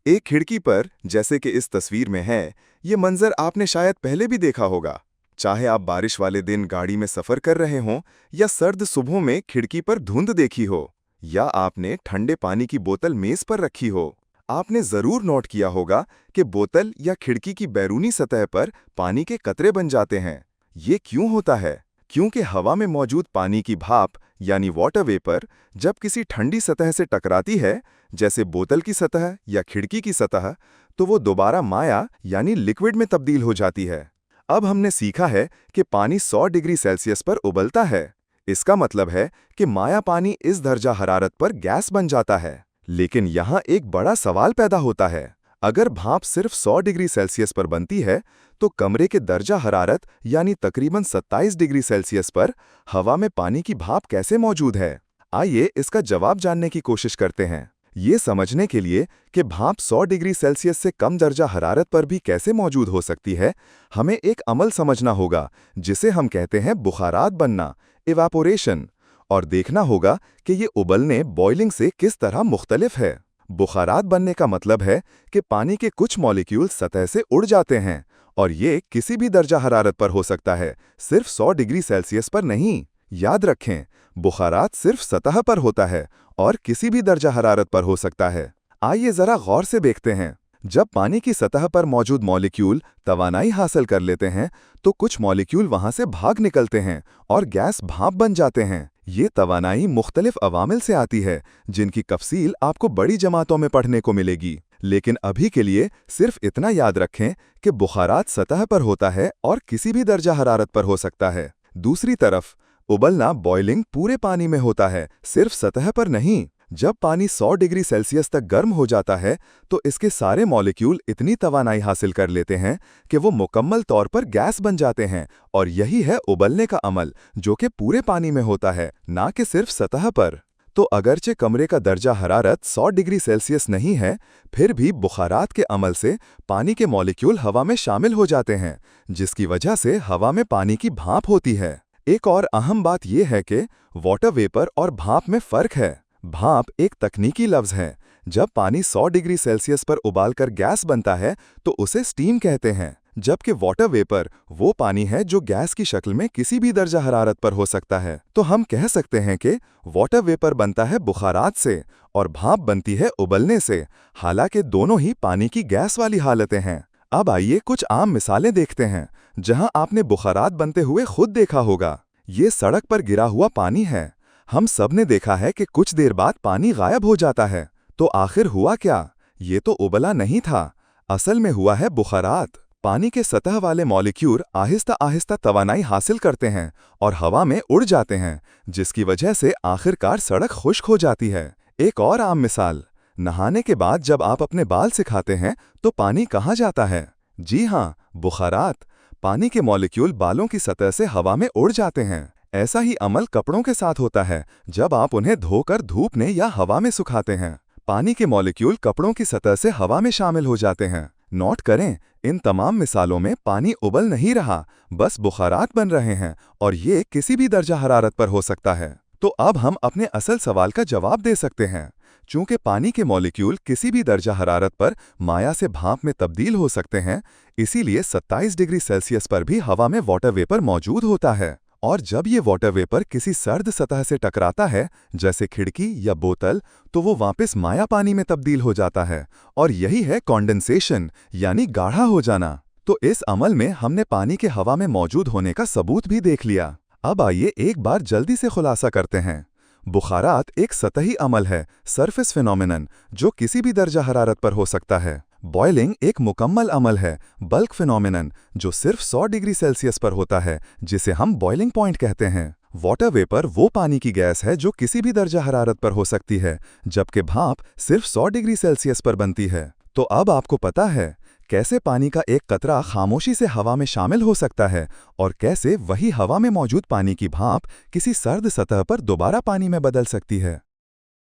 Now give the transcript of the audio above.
एक खिड़की पर, जैसे कि इस तस्वीर में है, ये मंजर आपने शायद पहले भी देखा होगा। चाहे आप बारिश वाले दिन गाड़ी में सफर कर रहे हों या सर्द सुबहों में खिड़की पर धुंध देखी हो, या आपने ठंडे पानी की बोतल मेज पर रखी हो, आपने जरूर नोट किया होगा कि बोतल या खिड़की की बैरूनी सतह पर पानी के कतरे बन जाते हैं। ये क्यों होता है? क्योंकि हवा में मौजूद पानी की भाप यानी वाटर वेपर जब किसी ठंडी सतह से टकराती है, जैसे बोतल की सतह या खिड़की की सतह, तो वो दोबारा माया यानी लिक्विड में तब्दील हो जाती है। अब हमने सीखा है कि पानी 100 डिग्री सेल्सियस पर उबलता है। इसका मतलब है कि माया पानी इस दर्जा हरारत पर गैस बन जाता है। लेकिन यहाँ एक बड़ा सवाल पैदा होता है। अगर भाप सिर्फ 100 डिग्री सेल्सियस पर बनती है, तो कमरे के दर्जा हरारत यानी तकरीबन 27 डिग्री सेल्सियस पर हवा में पानी की भाप कैसे मौजूद है? आइए इसका जवाब जानने की कोशिश करते हैं। ये समझने के लिए कि भाप 100 डिग्री सेल्सियस से कम दर्जा हरारत पर भी कैसे मौजूद हो सकती है, हमें एक अमल समझना होगा जिसे हम कहते हैं बुखारात बनना, इवापोरेशन, और देखना होगा कि ये उबलने, बॉइलिंग से किस तरह मुख्तलिफ है। बुखारात बनने का मतलब है कि पानी के कुछ मॉलिक्यूल सतह से उड़ जाते हैं, और ये किसी भी दर्जा हरारत पर हो सकता है, सिर्फ 100 डिग्री सेल्सियस पर नहीं। याद रखें, बुखारात सिर्फ सतह पर होता है और किसी भी दर्जा हरारत पर हो सकता है। आइए जरा गौर से देखते हैं। जब पानी की सतह पर मौजूद मॉलिक्यूल तवानाई हासिल कर लेते हैं, तो कुछ मॉलिक्यूल वहां से भाग निकलते हैं और गैस भाप बन जाते हैं। ये तवानाई मुख्तलिफ अवामिल से आती है, जिनकी तफसील आपको बड़ी जमातों में पढ़ने को मिलेगी। लेकिन अभी के लिए सिर्फ इतना याद रखें कि बुखारात सतह पर होता है और किसी भी दर्जा हरारत पर हो सकता है। दूसरी तरफ उबलना, बॉइलिंग, पूरे पानी में होता है, सिर्फ सतह पर नहीं। जब पानी 100 डिग्री सेल्सियस तक गर्म हो जाता है, तो इसके सारे मॉलिक्यूल इतनी तवानाई हासिल कर लेते हैं कि वो मुकम्मल तौर पर गैस बन जाते हैं, और यही है उबलने का अमल, जो कि पूरे पानी में होता है, ना कि सिर्फ सतह पर। तो अगरचे कमरे का दर्जा हरारत 100 डिग्री सेल्सियस नहीं है, फिर भी बुखारात के अमल से पानी के मॉलिक्यूल हवा में शामिल हो जाते हैं, जिसकी वजह से हवा में पानी की भाप होती है। एक और अहम बात यह है कि वाटर वेपर और भाप में फ़र्क है। भाप एक तकनीकी लफ्ज़ है। जब पानी 100 डिग्री सेल्सियस पर उबालकर गैस बनता है, तो उसे स्टीम कहते हैं, जबकि वाटर वेपर वो पानी है जो गैस की शक्ल में किसी भी दर्जा हरारत पर हो सकता है। तो हम कह सकते हैं कि वाटर वेपर बनता है बुखारात से और भाप बनती है उबलने से, हालांकि दोनों ही पानी की गैस वाली हालतें हैं। अब आइए कुछ आम मिसालें देखते हैं, जहां आपने बुखारात बनते हुए खुद देखा होगा। ये सड़क पर गिरा हुआ पानी है। हम सब ने देखा है कि कुछ देर बाद पानी गायब हो जाता है। तो आखिर हुआ क्या? ये तो उबला नहीं था, असल में हुआ है बुखारात। पानी के सतह वाले मॉलिक्यूल आहिस्ता आहिस्ता तवानाई हासिल करते हैं और हवा में उड़ जाते हैं, जिसकी वजह से आखिरकार सड़क खुश्क हो जाती है। एक और आम मिसाल, नहाने के बाद जब आप अपने बाल सिखाते हैं, तो पानी कहाँ जाता है? जी हाँ, बुखारात। पानी के मॉलिक्यूल बालों की सतह से हवा में उड़ जाते हैं। ऐसा ही अमल कपड़ों के साथ होता है। जब आप उन्हें धोकर धूप में या हवा में सुखाते हैं, पानी के मॉलिक्यूल कपड़ों की सतह से हवा में शामिल हो जाते हैं। नोट करें, इन तमाम मिसालों में पानी उबल नहीं रहा, बस बुखारात बन रहे हैं, और ये किसी भी दर्जा हरारत पर हो सकता है। तो अब हम अपने असल सवाल का जवाब दे सकते हैं। चूंकि पानी के मॉलिक्यूल किसी भी दर्जा हरारत पर माया से भाप में तब्दील हो सकते हैं, इसीलिए 27 डिग्री सेल्सियस पर भी हवा में वाटर वेपर मौजूद होता है। और जब ये वाटर वेपर किसी सर्द सतह से टकराता है, जैसे खिड़की या बोतल, तो वो वापस माया पानी में तब्दील हो जाता है, और यही है कॉन्डेंसेशन यानी गाढ़ा हो जाना। तो इस अमल में हमने पानी के हवा में मौजूद होने का सबूत भी देख लिया। अब आइए एक बार जल्दी से खुलासा करते हैं। बुखारात एक सतही अमल है, सरफेस फिनोमिनन, जो किसी भी दर्जा हरारत पर हो सकता है। बॉयलिंग एक मुकम्मल अमल है, बल्क फिनोमिनन, जो सिर्फ 100 डिग्री सेल्सियस पर होता है, जिसे हम बॉइलिंग पॉइंट कहते हैं। वाटर वेपर वो पानी की गैस है जो किसी भी दर्जा हरारत पर हो सकती है, जबकि भाप सिर्फ 100 डिग्री सेल्सियस पर बनती है। तो अब आपको पता है कैसे पानी का एक कतरा खामोशी से हवा में शामिल हो सकता है, और कैसे वही हवा में मौजूद पानी की भाप किसी सर्द सतह पर दोबारा पानी में बदल सकती है।